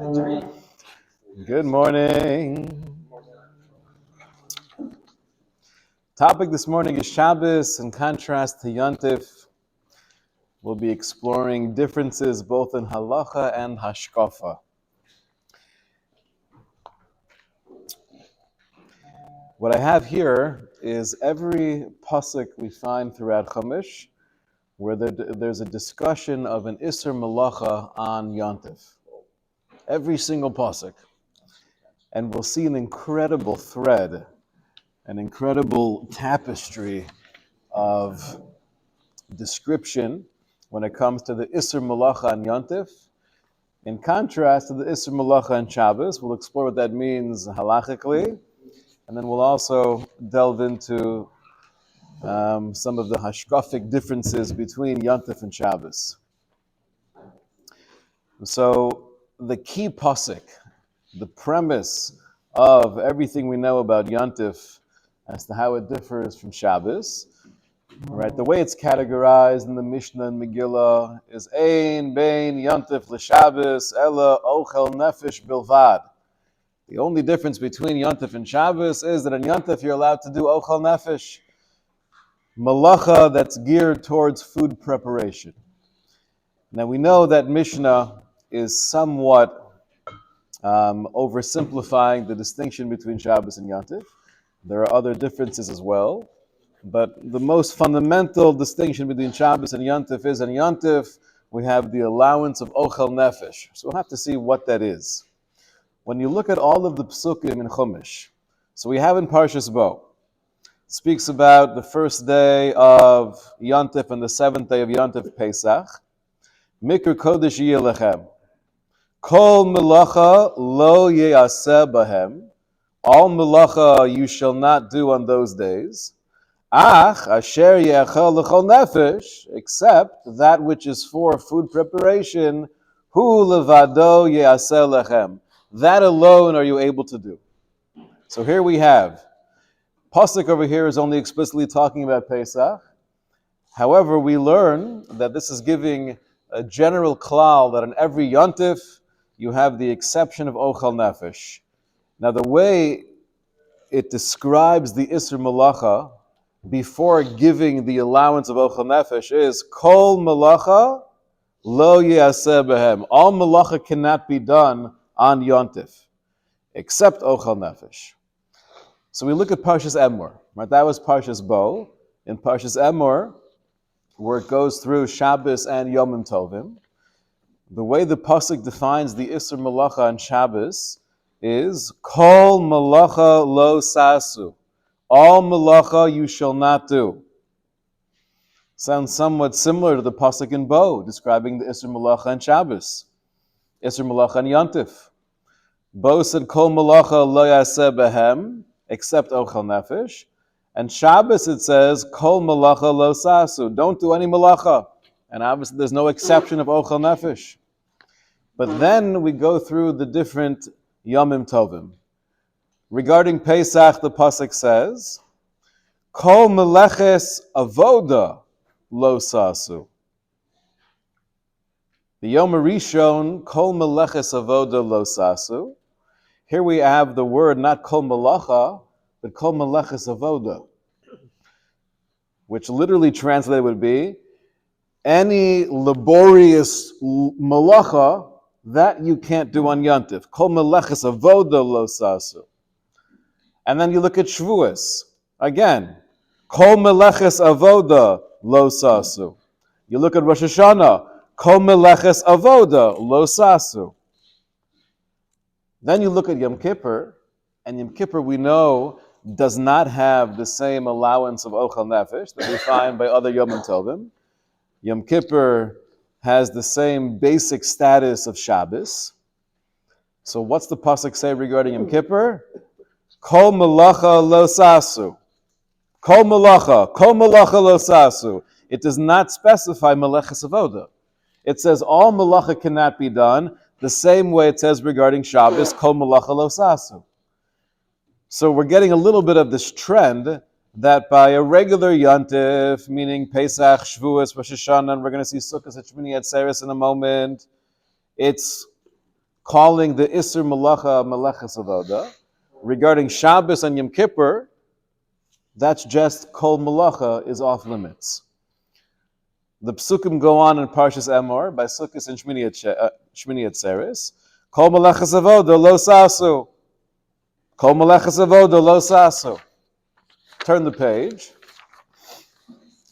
Good morning. Topic this morning is Shabbos in contrast to Yom Tov. We'll be exploring differences both in Halacha and Hashkafa. What I have here is every pasuk we find throughout Chumash where there's a discussion of an Isser Malacha on Yom Tov. Every single pasuk. And we'll see an incredible thread, an incredible tapestry of description when it comes to the Isser Malacha on Yom Tov. In contrast to the Isser Malacha on Shabbos, we'll explore what that means halachically, and then we'll also delve into some of the hashkafic differences between Yom Tov and Shabbos. So the key pasuk, the premise of everything we know about Yom Tov as to how it differs from Shabbos, right? The way it's categorized in the Mishnah and Megillah is Ein Bein Yom Tov l'Shabbos Ela Ochel Nefesh Bilvad. The only difference between Yom Tov and Shabbos is that in Yom Tov you're allowed to do Ochel Nefesh, malacha that's geared towards food preparation. Now we know that Mishnah is somewhat oversimplifying the distinction between Shabbos and Yom Tov. There are other differences as well, but the most fundamental distinction between Shabbos and Yom Tov is in Yom Tov we have the allowance of Ochel Nefesh. So we'll have to see what that is. When you look at all of the psukim in Chumash, so we have in Parshas Bo, speaks about the first day of Yom Tov and the seventh day of Yom Tov Pesach, Mikra Kodesh Yeh Lechem. Kol melacha lo yeaseh bahem. All melacha you shall not do on those days. Ach asher yeachel lechol nefesh, except that which is for food preparation. Hu levado yeaseh lechem. That alone are you able to do. So here we have pasuk over here is only explicitly talking about Pesach. However, we learn that this is giving a general klal that in every Yom Tov you have the exception of Ochel Nefesh. Now the way it describes the Isser Malacha before giving the allowance of Ochel Nefesh is Kol Malacha Lo Yeaseh Behem. All Malacha cannot be done on Yom Tov, except Ochel Nefesh. So we look at Parshas Emor. Right? That was Parshas Bo. In Parshas Emor, where it goes through Shabbos and Yom Tovim, the way the pasuk defines the Isser Malacha on Shabbos is Kol Malacha Lo Sasu. All Malacha you shall not do. Sounds somewhat similar to the pasuk in Bo, describing the Isser Malacha on Shabbos. Isser Malacha on Yom Tov. Bo said Kol Malacha Lo Yaseh Behem, except Ochel Nefesh. And Shabbos it says Kol Malacha Lo Sasu. Don't do any Malacha. And obviously there's no exception of Ochel Nefesh. But then we go through the different Yomim Tovim. Regarding Pesach, the pasuk says, Kol Meleches Avoda Lo Sasu. The Yom Rishon, Kol Meleches Avoda Lo Sasu. Here we have the word not Kol Melacha, but Kol Meleches Avoda, which literally translated would be any laborious malacha that you can't do on Yom Tov. Kol meleches avoda lo sasu. And then you look at Shavuos. Again, Kol meleches avoda lo sasu. You look at Rosh Hashanah. Kol meleches avoda lo sasu. Then you look at Yom Kippur, and Yom Kippur we know does not have the same allowance of Ochel Nefesh that we find by other Yom Tovim. Yom Kippur has the same basic status of Shabbos. So what's the pasuk say regarding Yom Kippur? Kol melacha lo sasu. Kol melacha lo sasu. It does not specify meleches avoda. It says all melacha cannot be done the same way it says regarding Shabbos, Kol melacha lo sasu. So we're getting a little bit of this trend that by a regular Yom Tov, meaning Pesach, Shavuos, Rosh Hashanah, and we're going to see Sukkot, Shmini Atzeres in a moment, it's calling the Isser Malacha Meleches Avoda. Regarding Shabbos and Yom Kippur, that's just Kol Malacha is off limits. The psukim go on in Parshas Emor by Sukkos and Shmini Atzeres. Kol Meleches Avoda lo sasu. Kol Meleches Avoda lo sasu. Turn the page.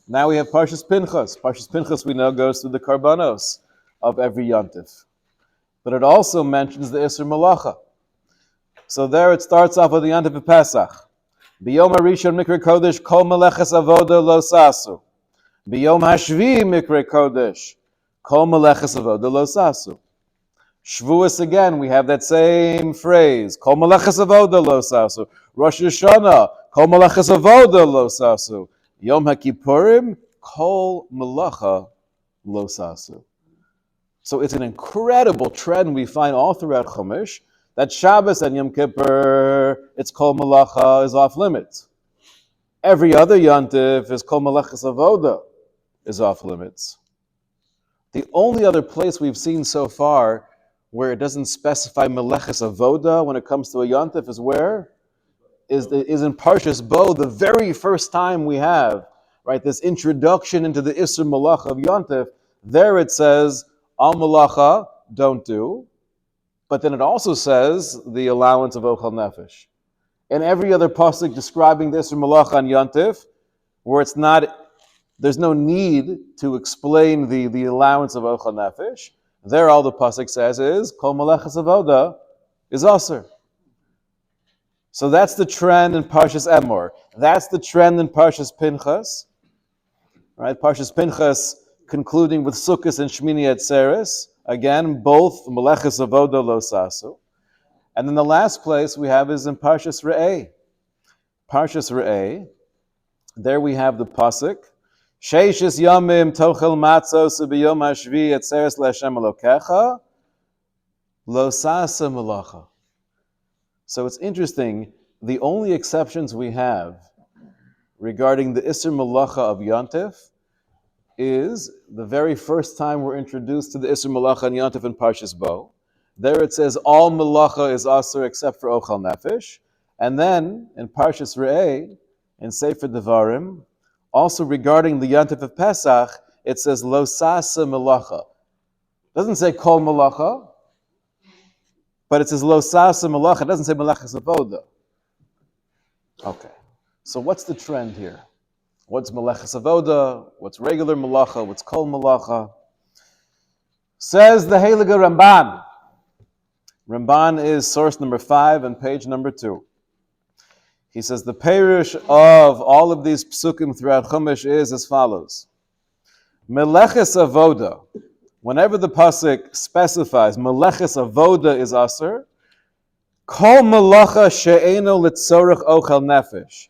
Now we have Parshas Pinchas. Parshas Pinchas, we know, goes through the karbanos of every yontif. But it also mentions the Isser Malacha. So there it starts off with the yontif of Pesach. B'yom harishon mikra kodesh kol meleches avoda lo sasu. B'yom hashvi mikra kodesh kol meleches avoda lo sasu. Shavuos again, we have that same phrase. Kol meleches avoda lo sasu. Rosh Hashanah, kol meleches avoda lo sasu. Yom HaKippurim, kol melacha lo sasu. So it's an incredible trend we find all throughout Chumash that Shabbos and Yom Kippur, it's kol melacha is off limits. Every other yontif is kol melechas avoda is off limits. The only other place we've seen so far where it doesn't specify melechas avoda when it comes to a yontif is where? Is in Parshas Bo, the very first time we have, right, this introduction into the Isser Malacha of Yontif. There it says, Al Malacha, don't do. But then it also says the allowance of Ochel Nefesh. And every other pasuk describing the Isser Malacha on Yontif, where it's not, there's no need to explain the allowance of Ochel Nefesh. There all the pasuk says is, Kol Malechas Avoda is Aser. So that's the trend in Parshas Emor. That's the trend in Parshas Pinchas. Right? Parshas Pinchas concluding with Sukkos and Shmini Atzeres. Again, both Meleches Avoda Lo Sasu. And then the last place we have is in Parshas Re'eh. Parshas Re'eh. There we have the pasuk. Sheishis Yamim Tochel Matzos B'Yom Hashvi Atzeres LaHashem Elokecha Lo Sasa Melacha. So it's interesting, the only exceptions we have regarding the Isser Malacha of Yontif is the very first time we're introduced to the Isser Malacha and Yontif in Parshas Bo. There it says all Malacha is Aser except for Ochel Nefesh. And then in Parshas Re'eh, in Sefer Devarim, also regarding the Yontif of Pesach, it says Lo Sasa Malacha. It doesn't say Kol Malacha, but it says Lo Sasa Malacha. It doesn't say Melechas Avoda. Okay. So what's the trend here? What's Melechas Avoda? What's regular Malacha? What's Kol Malacha? Says the Heilige Ramban. Ramban is source number 5 and page number 2. He says the perush of all of these psukim throughout Chumash is as follows. Melechas Avoda. Whenever the pasuk specifies Meleches Avoda is Aser, Kol Melacha she'eno litzorech ochel nefesh.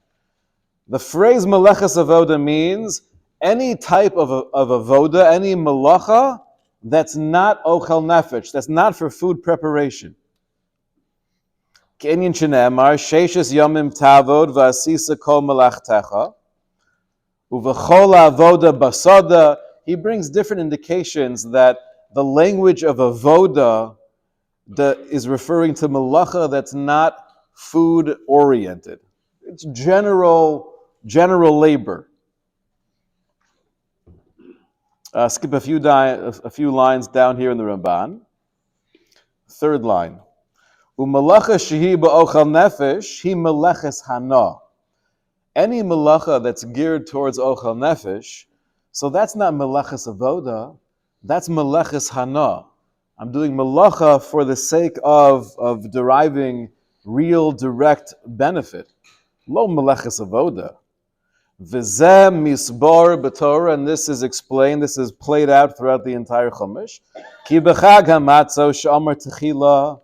The phrase Meleches Avoda means any type of avoda, any melacha that's not ochel nefesh, that's not for food preparation. Ke'inyan shene'emar sheishes yomim tavod v'asisa kol melachtecha uv'chol avoda basada. He brings different indications that the language of avoda is referring to malacha that's not food-oriented. It's general labor. Skip a few lines down here in the Ramban. 3rd line. Umalacha shehi ba'ochel nefesh hi meleches hana. Any malacha that's geared towards ochel nefesh, so that's not meleches avoda, that's meleches hana. I'm doing malacha for the sake of deriving real direct benefit. Lo meleches avoda. V'zeh misbor b'Torah, and this is explained, this is played out throughout the entire Chumash. Ki b'chag hamatzos she'amar techila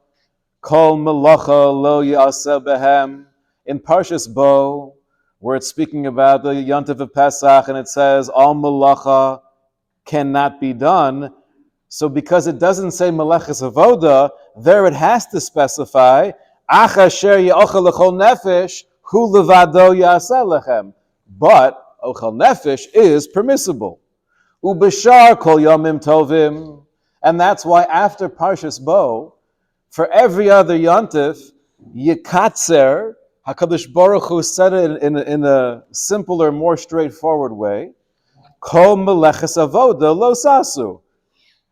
kol melacha lo yaseh behem. In Parshas Bo, where it's speaking about the Yontif of Pesach, and it says all melacha cannot be done. So because it doesn't say meleches avoda, there it has to specify ach asher ya'ochel lechol nefesh hu levado ya'aseh lechem. But ochel nefesh is permissible. Ubeshar kol yomim tovim, and that's why after Parshas Bo, For every other yontif, yikatzer, HaKadosh Baruch Hu said it in a simpler, more straightforward way, kol meleches avoda lo sasu.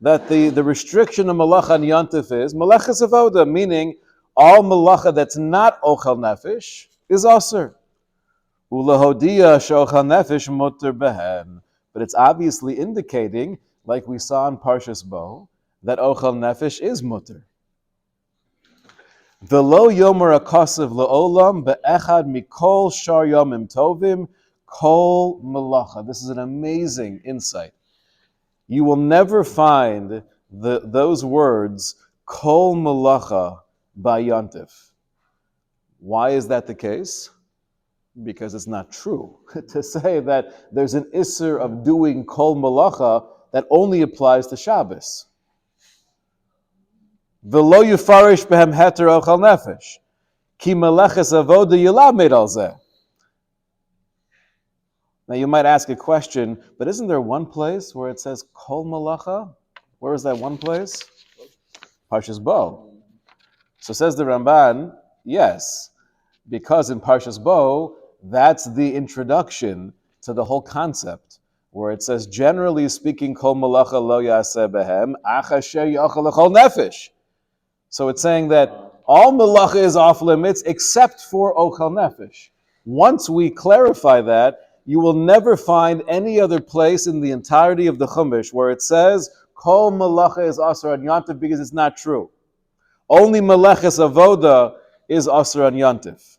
That the restriction of malacha and yontif is meleches avoda, meaning all malacha that's not ochel nefesh is aser. Ulahodia she'ochel nefesh muter behen. But it's obviously indicating, like we saw in Parshas Bo, that ochel nefesh is muter. V'lo yomer akasav la'olam be'echad mikol shar yomim tovim kol malacha. This is an amazing insight. You will never find those words kol malacha by yontif. Why is that the case? Because it's not true to say that there's an isser of doing kol malacha that only applies to Shabbos. V'lo yufarish behem heter ochel nefesh, ki meleches avoda yilamed al zeh. Now you might ask a question, but isn't there one place where it says kol malacha? Where is that one place? Parshas Bo. So says the Ramban, yes, because in Parshas Bo, that's the introduction to the whole concept, where it says, generally speaking, kol malacha lo yaseh behem, ach asher yachal lechol nefesh. So it's saying that all malacha is off limits except for ochel nefesh. Once we clarify that, you will never find any other place in the entirety of the Chumash where it says kol malacha is asur on yontif, because it's not true. Only meleches avoda is asur on yontif.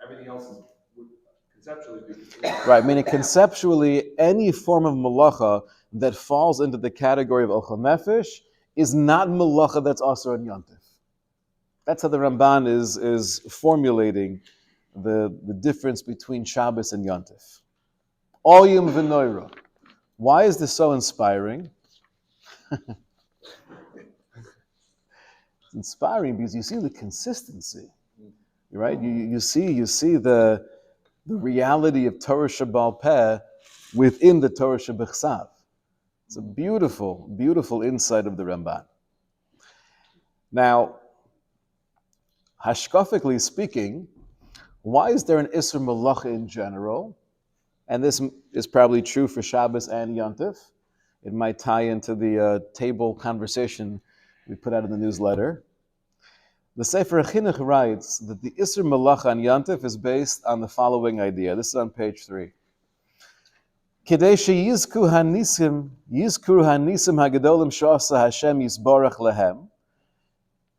Everything else would conceptually be right, meaning conceptually, any form of malacha that falls into the category of ochel nefesh is not malacha that's asur on yontif. That's how the Ramban is formulating the difference between Shabbos and yontif. Oyim v'noira. Why is this so inspiring? It's inspiring because you see the consistency. Right? You see the reality of Torah Shebaal Peh within the Torah Shebechsav. It's a beautiful, beautiful insight of the Ramban. Now, hashkafically speaking, why is there an Isser Malacha in general? And this is probably true for Shabbos and Yontif. It might tie into the table conversation we put out in the newsletter. The Sefer Chinuch writes that the Isser Malacha on Yontif is based on the following idea. This is on page 3. Kedei sheyizku hanisim hagadolim sh'asa Hashem yisborach lehem.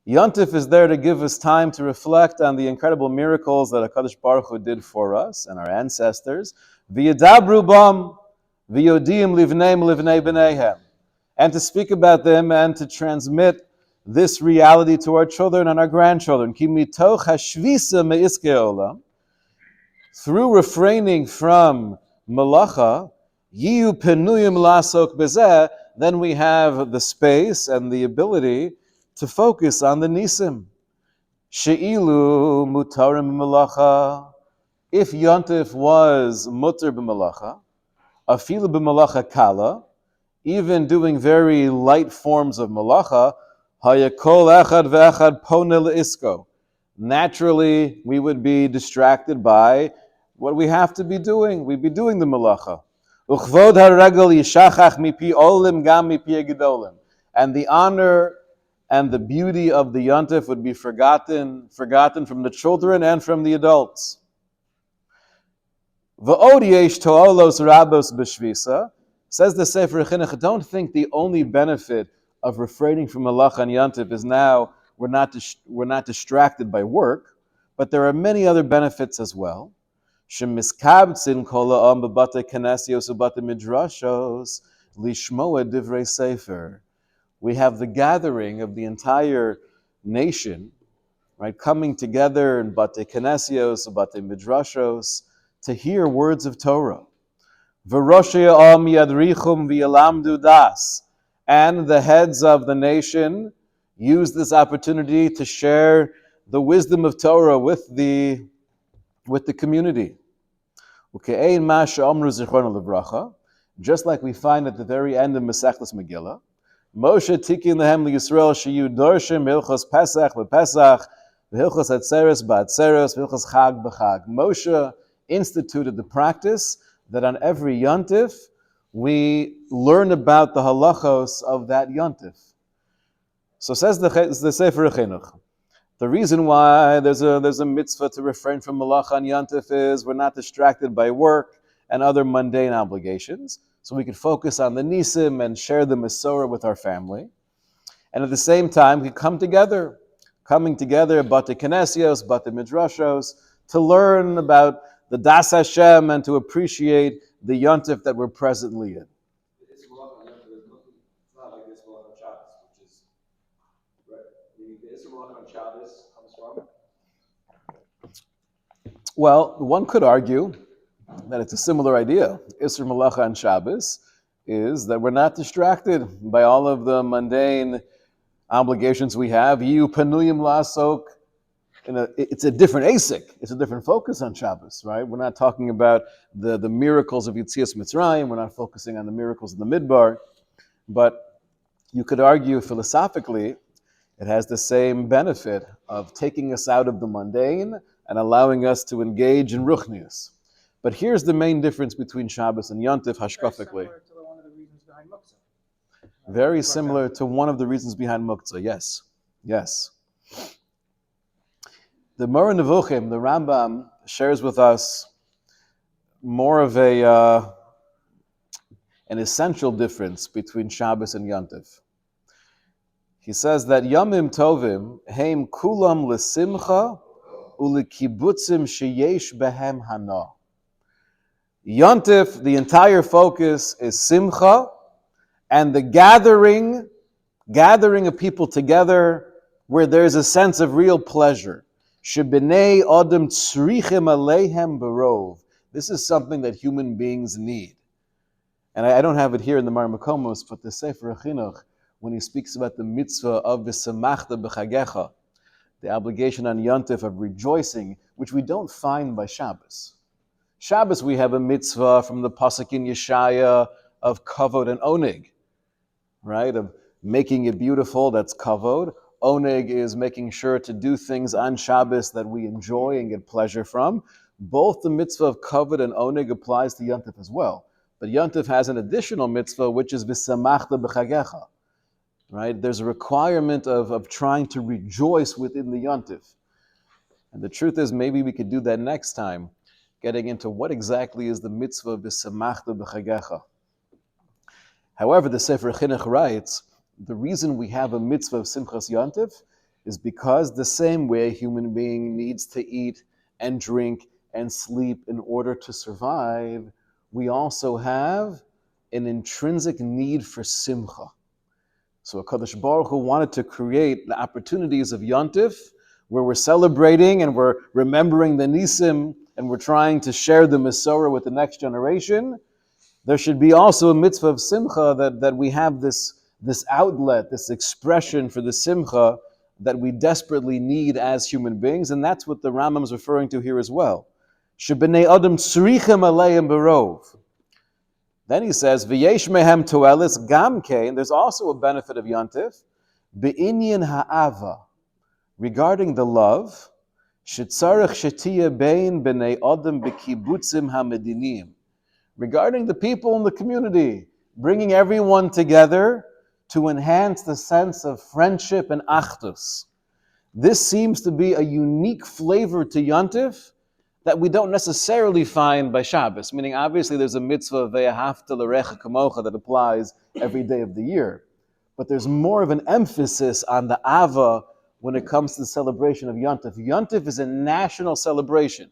Yontif is there to give us time to reflect on the incredible miracles that HaKadosh Baruch Hu did for us and our ancestors. V'yadabru bam v'yodim livneim livnei b'neihem. And to speak about them and to transmit this reality to our children and our grandchildren. Ki mitoch hashvisa me'iske olam. Through refraining from malacha, yiyu penuyim lasok bezeh, then we have the space and the ability to focus on the nisim. She'ilu mutarim b'malacha. If yontif was mutar b'malacha, afilu b'malacha kala, even doing very light forms of malacha, hayakol echad ve'echad ponel isko. Naturally, we would be distracted by what we have to be doing. We'd be doing the malacha. Uchvod haregel yishachach mipi olim gam mipi gedolim. And the honor and the beauty of the yontif would be forgotten from the children and from the adults. V'od yesh to'olos rabos b'shvisa. Says the Sefer Chinuch, don't think the only benefit of refraining from malacha and yontif is now we're not distracted by work, but there are many other benefits as well. Shemiskabtzin kol ha'am b'batei kenesios u'batei midrashos lishmoa divrei sefer. We have the gathering of the entire nation, right, coming together in batei kenesios u'batei midrashos to hear words of Torah. V'roshei ha'am yadrichum v'yalamdu das. And the heads of the nation use this opportunity to share the wisdom of Torah with the community. just like we find at the very end of Masechtas Megillah. Moshe tikin lehem liyisrael sheyu dorshim hilchos Pesach v'Pesach v'hilchos atzeres ba'atzeres v'hilchos Chag b'Chag. Moshe instituted the practice that on every Yontif we learn about the halachos of that Yontif. So says the Sefer Chinuch. The reason why there's a mitzvah to refrain from Halacha and Yontif is we're not distracted by work and other mundane obligations, so we could focus on the Nisim and share the Mesorah with our family. And at the same time, we come together, coming together, Bate Knesios, Bate Midrashos, to learn about the Das Hashem and to appreciate the Yontif that we're presently in. It's not like this Halacha on Shabbos, which is right. The Isser Halacha on Shabbos comes from. Well, one could argue that it's a similar idea. Isser Malacha and Shabbos is that we're not distracted by all of the mundane obligations we have. You panuyim lasok. It's a different asik. It's a different focus on Shabbos, right? We're not talking about the miracles of Yetzias Mitzrayim. We're not focusing on the miracles of the Midbar. But you could argue philosophically, it has the same benefit of taking us out of the mundane and allowing us to engage in ruchnius. But here's the main difference between Shabbos and Yontif hashkafically. Very similar to one of the reasons behind Muktzah, yes. Yes. The Moreh Nevuchim, the Rambam, shares with us more of an essential difference between Shabbos and Yontif. He says that Yomim Tovim heim kulam lesimcha ulekibutzim sheyesh behem hana. Yontif, the entire focus is simcha, and the gathering of people together where there's a sense of real pleasure. Shebnei adam tzrichim aleihem barov. This is something that human beings need. And I don't have it here in the Mar Makomos, but the Sefer Chinuch, when he speaks about the mitzvah of v'samachta b'chagecha, the obligation on Yontif of rejoicing, which we don't find by Shabbos. Shabbos, we have a mitzvah from the Pasuk in Yeshaya of kavod and oneg, right? Of making it beautiful, that's kavod. Oneg is making sure to do things on Shabbos that we enjoy and get pleasure from. Both the mitzvah of kavod and oneg applies to Yontif as well. But Yontif has an additional mitzvah, which is v'samachta b'chagecha, right? There's a requirement of trying to rejoice within the Yontif. And the truth is, maybe we could do that next time, getting into what exactly is the mitzvah of v'samachta b'chagecha. However, the Sefer Chinuch writes, the reason we have a mitzvah of Simchas Yontif is because the same way a human being needs to eat and drink and sleep in order to survive, we also have an intrinsic need for simcha. So HaKadosh Baruch Hu wanted to create the opportunities of Yontif where we're celebrating and we're remembering the Nisim and we're trying to share the Mesorah with the next generation. There should be also a mitzvah of simcha that we have this outlet, this expression for the simcha that we desperately need as human beings, and that's what the Rambam is referring to here as well. Shebnei adam tzrichim aleim barov. Then he says, v'yesh mehem toelis gam kein. There's also a benefit of Yontif, be'inyan ha'ava, regarding the love, shetzarech shetiyah bein b'nei adam b'kibutzim ha'medinim, regarding the people in the community, bringing everyone together to enhance the sense of friendship and achdus. This seems to be a unique flavor to Yontif that we don't necessarily find by Shabbos, meaning obviously there's a mitzvah of ve'ahavta l'recha kamocha that applies every day of the year. But there's more of an emphasis on the ava when it comes to the celebration of Yontif. Yontif is a national celebration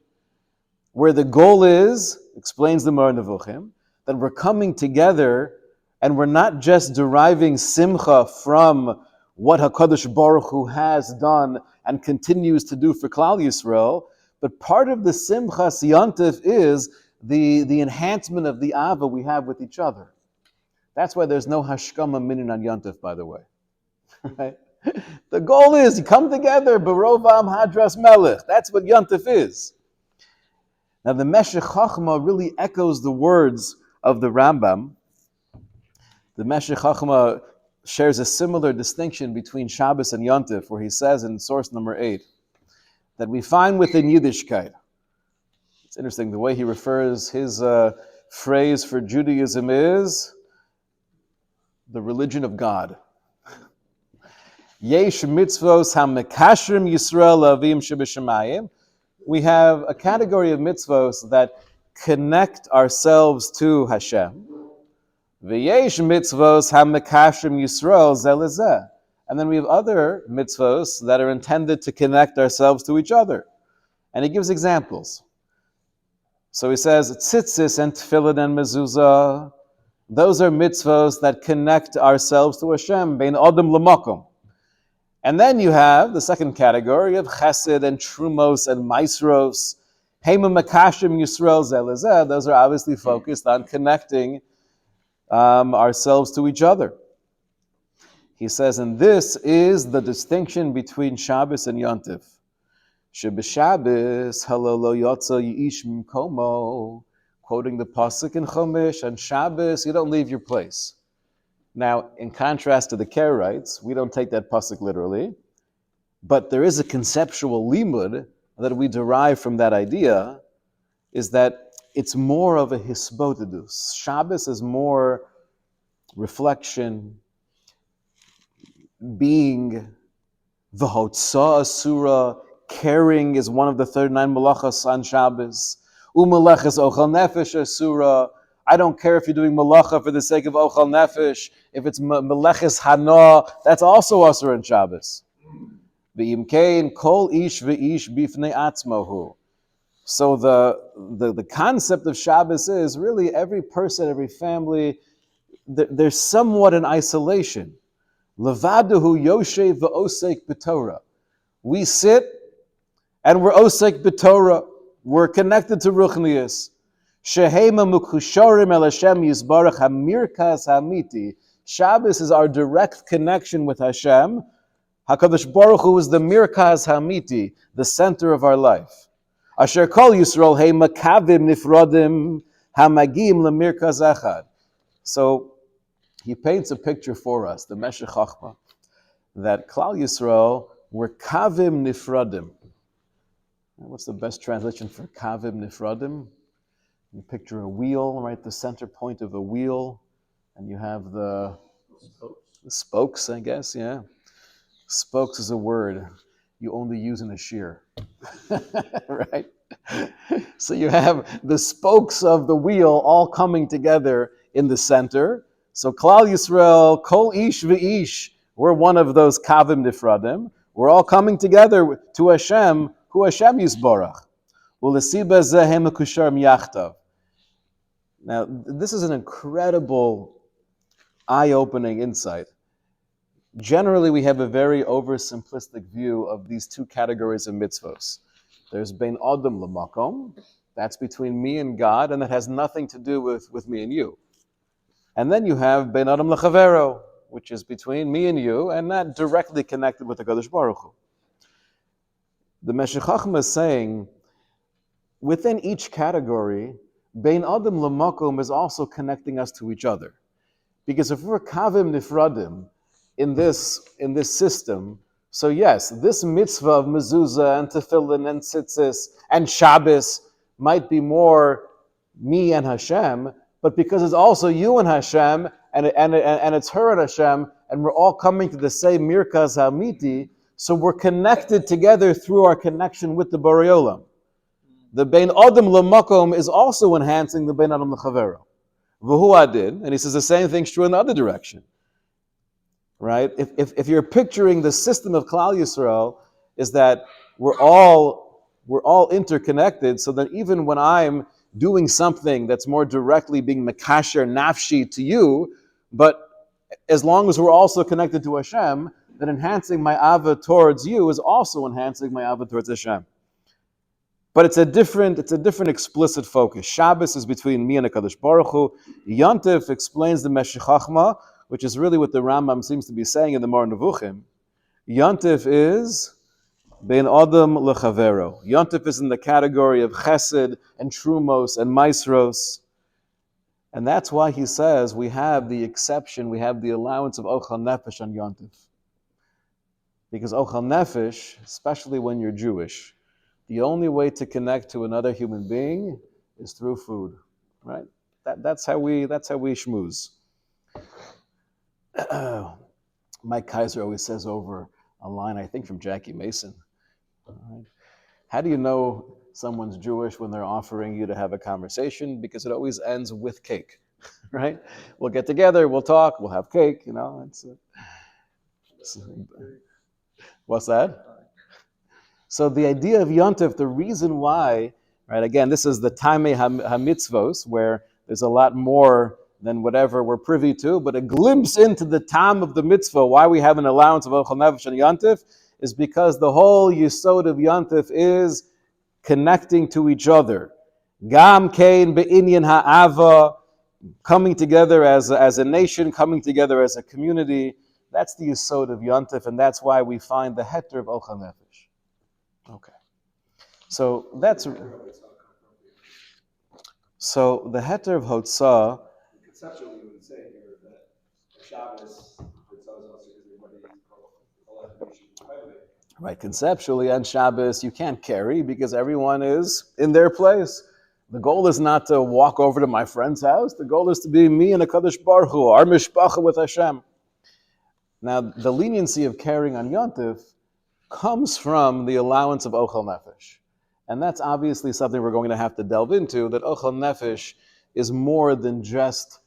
where the goal is, explains the Moreh Nevuchim, that we're coming together and we're not just deriving simcha from what HaKadosh Baruch Hu has done and continues to do for Klal Yisrael, but part of the simchas Yontif is the enhancement of the ava we have with each other. That's why there's no hashkama minin on Yontif, by the way. Right? The goal is you come together, Barovam Hadras Melech. That's what Yontif is. Now the Meshech Chachma really echoes the words of the Rambam, the Meshech Chochmah shares a similar distinction between Shabbos and Yom Tov, where he says in source number 8 that we find within Yiddishkeit. It's interesting, the way he refers, his phrase for Judaism is the religion of God. Yesh mitzvos ha-mekashrim Yisrael avim shebeshamayim. We have a category of mitzvos that connect ourselves to Hashem. V'yesh mitzvos ha-mekashrim Yisrael zeh lezeh. And then we have other mitzvos that are intended to connect ourselves to each other. And he gives examples. So he says, tzitzis and tefillin and mezuzah, those are mitzvos that connect ourselves to Hashem, bein adam l'makom. And then you have the second category of chesed and trumos and maisros, heima makashim Yisrael zeh lezeh. Those are obviously focused on connecting ourselves to each other. He says, and this is the distinction between Shabbos and Yom Tov. Shabbos halalo yotza yish mimkomo, quoting the pasuk in Chumash, and Shabbos you don't leave your place. Now, in contrast to the Karaites, we don't take that pasuk literally, but there is a conceptual limud that we derive from that idea, is that it's more of a hisbodedus. Shabbos is more reflection, being, v'hotza asura, caring is one of the 39 malachas on Shabbos. U'malachas ochal nefesh asura. I don't care if you're doing malacha for the sake of ochal nefesh. If it's malachas hana, that's also asur on Shabbos. V'imkein kol ish v'ish bifnei atzmahu. So the concept of Shabbos is really every person, every family, they're somewhat in isolation. Levaduhu yoshev v'osek b'torah. We sit and we're osek b'torah. We're connected to ruchnius. Shehema mukusharim el Hashem yisbarach hamirkas hamiti. Shabbos is our direct connection with Hashem. HaKadosh Baruch Hu is the mirkas hamiti, the center of our life. Asher kol Yisrael hey makavim nifrodim hamagim lemirkas echad. So he paints a picture for us, the Meshech Chochmah, that Klal Yisrael were kavim nifrodim. What's the best translation for kavim nifrodim? You picture a wheel, right? The center point of a wheel, and you have the spokes, I guess, yeah. Spokes is a word you only use in a shiur, right? So you have the spokes of the wheel all coming together in the center. So Klal Yisrael, kol ish v'ish, we're one of those kavim nifradim. We're all coming together to Hashem, who Hashem yisborach. Now, this is an incredible, eye-opening insight. Generally, we have a very oversimplistic view of these two categories of mitzvos. There's bein adam l'makom, that's between me and God, and that has nothing to do with me and you. And then you have bein adam l'chavero, which is between me and you, and not directly connected with the Kadosh Baruch Hu. The Meshech Chochmah is saying, within each category, bein adam l'makom is also connecting us to each other. Because if we're kavim nifradim in this system, so yes, this mitzvah of mezuzah and tefillin and tzitzis and Shabbos might be more me and Hashem, but because it's also you and Hashem, and it's her and Hashem, and we're all coming to the same mirkas hamiti, so we're connected together through our connection with the Borei Olam. The bein adam l'makom is also enhancing the bein adam l'chavero. V'hu adin, and he says the same thing's true in the other direction. Right? If you're picturing the system of Klal Yisrael, is that we're all interconnected, so that even when I'm doing something that's more directly being mekasher nafshi to you, but as long as we're also connected to Hashem, then enhancing my ava towards you is also enhancing my ava towards Hashem. But it's a different explicit focus. Shabbos is between me and HaKadosh Baruch Hu. Yom Tov explains the Meshech Chochmah, which is really what the Rambam seems to be saying in the Mar Nevuchim. Yom Tov is bein adam lechavero. Yom Tov is in the category of chesed and trumos and maisros. And that's why he says we have the exception, we have the allowance of Ochel Nefesh on Yom Tov. Because Ochel Nefesh, especially when you're Jewish, the only way to connect to another human being is through food, right? That's how we schmooze. Mike Kaiser always says over a line, I think from Jackie Mason. Right? How do you know someone's Jewish when they're offering you to have a conversation? Because it always ends with cake, right? We'll get together, we'll talk, we'll have cake, you know. What's that? So the idea of Yom Tov, the reason why, right? Again, this is the Tamei HaMitzvos, where there's a lot more than whatever we're privy to, but a glimpse into the time of the mitzvah, why we have an allowance of Ochel Nefesh and Yom Tov, is because the whole yesod of Yom Tov is connecting to each other. Gam kein be'inyan ha'ava, coming together as a nation, coming together as a community. That's the yesod of Yom Tov, and that's why we find the heter of Ochel Nefesh. Okay. So that's... So the heter of Hotzah... Conceptually, we would say here that Shabbos, right, conceptually on Shabbos, you can't carry because everyone is in their place. The goal is not to walk over to my friend's house. The goal is to be me and HaKadosh Baruch Hu, our mishpacha with Hashem. Now, the leniency of carrying on Yom Tov comes from the allowance of Ochel Nefesh. And that's obviously something we're going to have to delve into, that Ochel Nefesh is more than just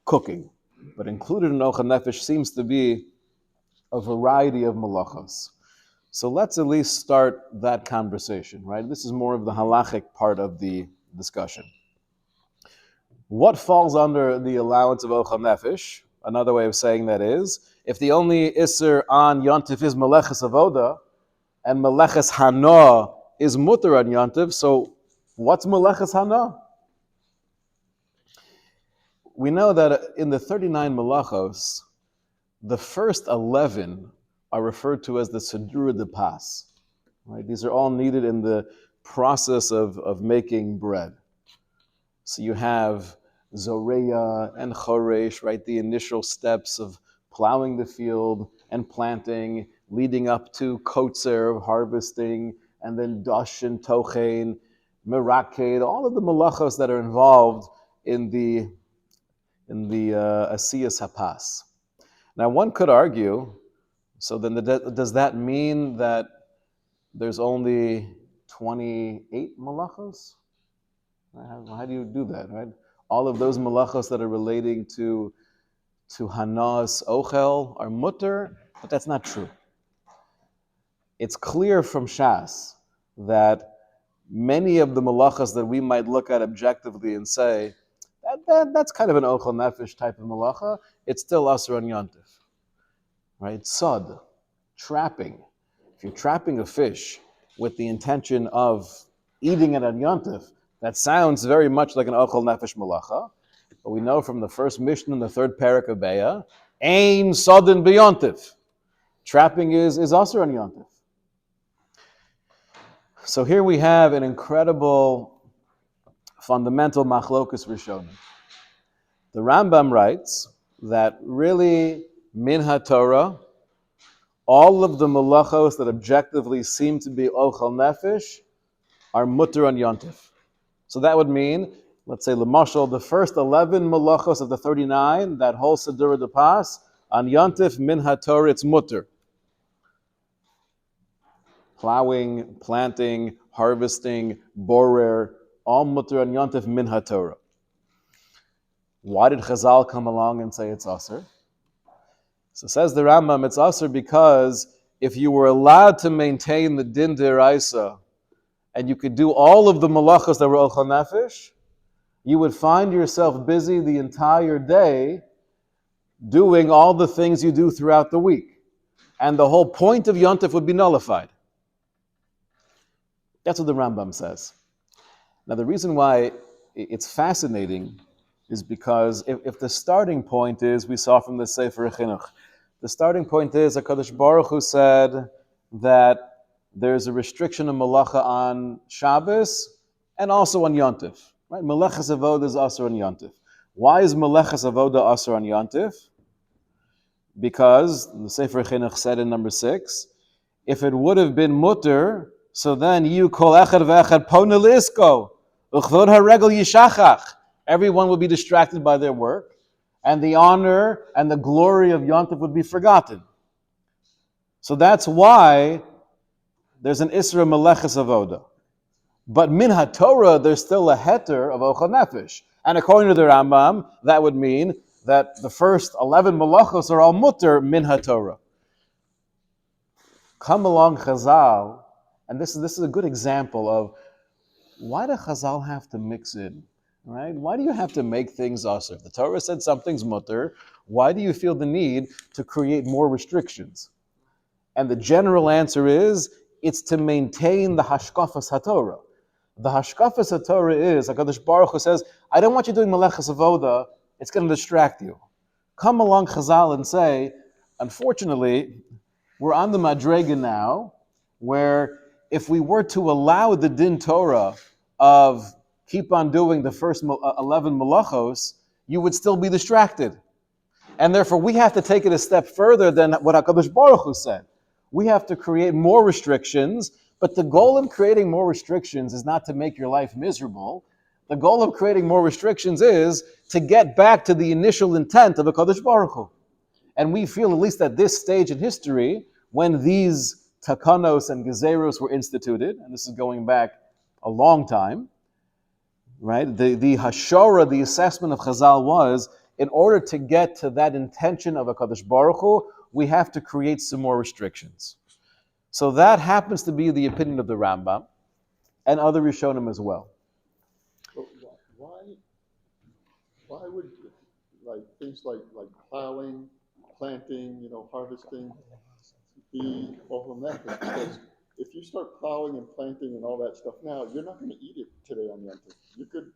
cooking. But included in Ochel Nefesh seems to be a variety of malachos. So let's at least start that conversation, right? This is more of the halachic part of the discussion. What falls under the allowance of Ochel Nefesh? Another way of saying that is, if the only Isser on Yom Tov is Meleches Avoda, and Meleches Hana is Mutter on Yom Tov, so what's Meleches Hana? We know that in the 39 Melachos, the first 11 are referred to as the Sedura de Pas. Right? These are all needed in the process of making bread. So you have Zoreya and Choresh, right? The initial steps of plowing the field and planting, leading up to Kotzer, harvesting, and then Dash and Tochein, Meraked, all of the malachos that are involved in the Asiyas Hapas. Now one could argue, so then does that mean that there's only 28 malachos? How do you do that, right? All of those malachos that are relating to Hanas Ochel are mutter, but that's not true. It's clear from Shas that many of the malachas that we might look at objectively and say, that's kind of an Ochel Nefesh type of malacha, it's still Asur on Yom Tov. Right? Sod, trapping. If you're trapping a fish with the intention of eating it on Yom Tov, that sounds very much like an Ochel Nefesh malacha, but we know from the first Mishnah in the third parak of Be'ah, Ein Sodin B'Yom Tov. Trapping is Asur on Yom Tov. So here we have an incredible fundamental machlokus rishonim. The Rambam writes that really min haTorah, all of the malachos that objectively seem to be ochel nefesh are mutter on Yom Tov. So that would mean, let's say l'mashal, the first 11 malachos of the 39, that whole Sedura de Pas, on Yom Tov min haTorah it's mutter. Plowing, planting, harvesting, borer, all mutter on Yom Tov min haTorah. Why did Chazal come along and say it's Asur? So says the Rambam, it's Asur because if you were allowed to maintain the din d'oraisa and you could do all of the malachos that were ochel nefesh, you would find yourself busy the entire day doing all the things you do throughout the week. And the whole point of Yom Tov would be nullified. That's what the Rambam says. Now the reason why it's fascinating is because if the starting point is, we saw from the Sefer Chinuch, the starting point is HaKadosh Baruch Hu said that there's a restriction of malacha on Shabbos and also on Yom Tov. Right? Melechas Avodah is also on Yom Tov. Why is Melechas Avoda Asur on Yontif? Because the Sefer Chinuch said in number 6, if it would have been mutter, so then you kol echad ve'echad pona lisko, uchvod haregel yishachach. Everyone would be distracted by their work, and the honor and the glory of Yontif would be forgotten. So that's why there's an Isra Melechas Avoda. But min HaTorah, there's still a heter of Ochel Nefesh. And according to the Rambam, that would mean that the first 11 malachos are all mutter min HaTorah. Come along Chazal, and this is a good example of why do Chazal have to mix in, right? Why do you have to make things asur? If the Torah said something's mutter, why do you feel the need to create more restrictions? And the general answer is, it's to maintain the Hashkafas HaTorah. The Hashkafas HaTorah is, HaKadosh Baruch Hu says, I don't want you doing Melechas Avoda, it's going to distract you. Come along Chazal and say, unfortunately, we're on the Madrega now, where if we were to allow the Din Torah of keep on doing the first 11 Melachos, you would still be distracted. And therefore, we have to take it a step further than what HaKadosh Baruch Hu said. We have to create more restrictions, but the goal of creating more restrictions is not to make your life miserable. The goal of creating more restrictions is to get back to the initial intent of HaKadosh Baruch Hu. And we feel, at least at this stage in history, when these takanos and gezeros were instituted, and this is going back a long time, right? The hashara, the assessment of Chazal was, in order to get to that intention of HaKadosh Baruch Hu, we have to create some more restrictions. So that happens to be the opinion of the Rambam and other Rishonim as well. But why would things like plowing, planting, harvesting be Ochel Nefesh? Because if you start plowing and planting and all that stuff now, you're not going to eat it today on Yom Tov. You could,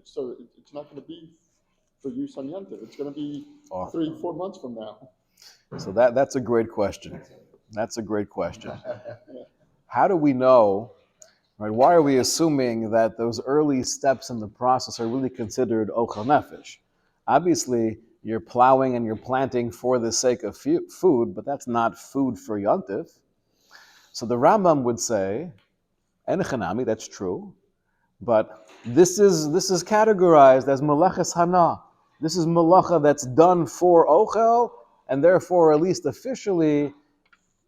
so it's not going to be for use on Yom Tov. It's going to be 3-4 months from now. So that's a great question. That's a great question. How do we know, right? Why are we assuming that those early steps in the process are really considered Ochel Nefesh? Obviously, you're plowing and you're planting for the sake of food, but that's not food for Yom Tov. So the Rambam would say, En Chanami, that's true, but this is categorized as Melechas Hana. This is Melacha that's done for Ochel, and therefore, at least officially,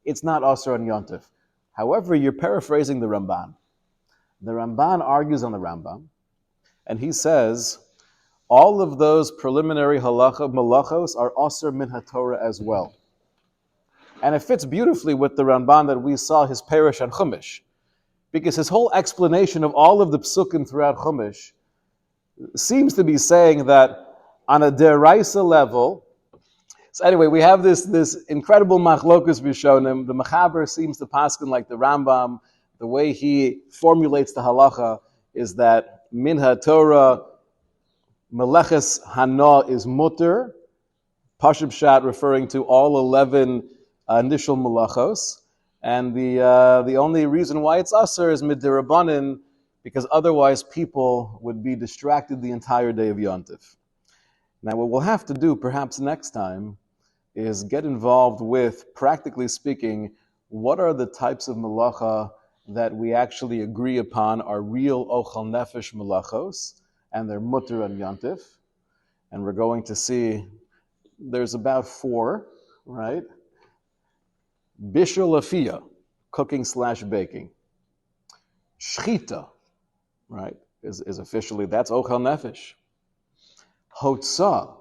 it's not Asur on Yom Tov. However, you're paraphrasing the Ramban. The Ramban argues on the Rambam, and he says, all of those preliminary halacha malachos are Asur min HaTorah as well. And it fits beautifully with the Ramban that we saw his Perush on Chumash, because his whole explanation of all of the psukim throughout Chumash seems to be saying that on a deraisa level. So anyway, we have this incredible machlokus Rishonim. The Mechaber seems to paskin like the Rambam. The way he formulates the halacha is that min HaTorah Meleches Hana is mutter, Pashub Shat referring to all 11 initial melachos, and the only reason why it's asur is midirabanan, because otherwise people would be distracted the entire day of Yom Tov. Now, what we'll have to do perhaps next time is get involved with, practically speaking, what are the types of melacha that we actually agree upon are real Ochel Nefesh melachos, and they're mutter and Yom Tov. And we're going to see there's about 4, right? Bishul Afiyah, cooking/baking. Shchita, right, is officially, that's Ochel Nefesh. Hotzah,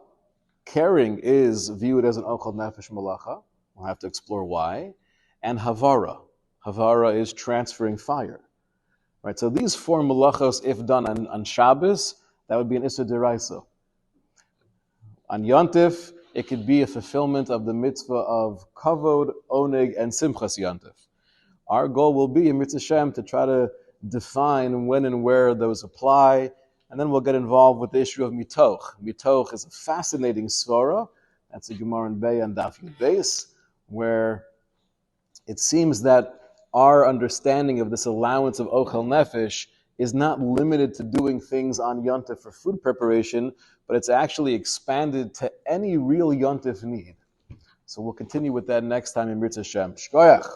caring, is viewed as an Ochel Nefesh malacha. We'll have to explore why. And Havara. Havara is transferring fire. Right, so these 4 malachos, if done on Shabbos, that would be an Issa Deraisa. On Yom Tov, it could be a fulfillment of the mitzvah of Kavod, Oneg, and Simchas Yom Tov. Our goal will be in Mitzvah Shem to try to define when and where those apply, and then we'll get involved with the issue of Mitoch. Mitoch is a fascinating svara. That's a Gemara in Bey and Daf Yud Beis, where it seems that our understanding of this allowance of Ochel Nefesh is not limited to doing things on Yom Tov for food preparation, but it's actually expanded to any real yontif need. So we'll continue with that next time in Mitzvah Shem. Shkoyach.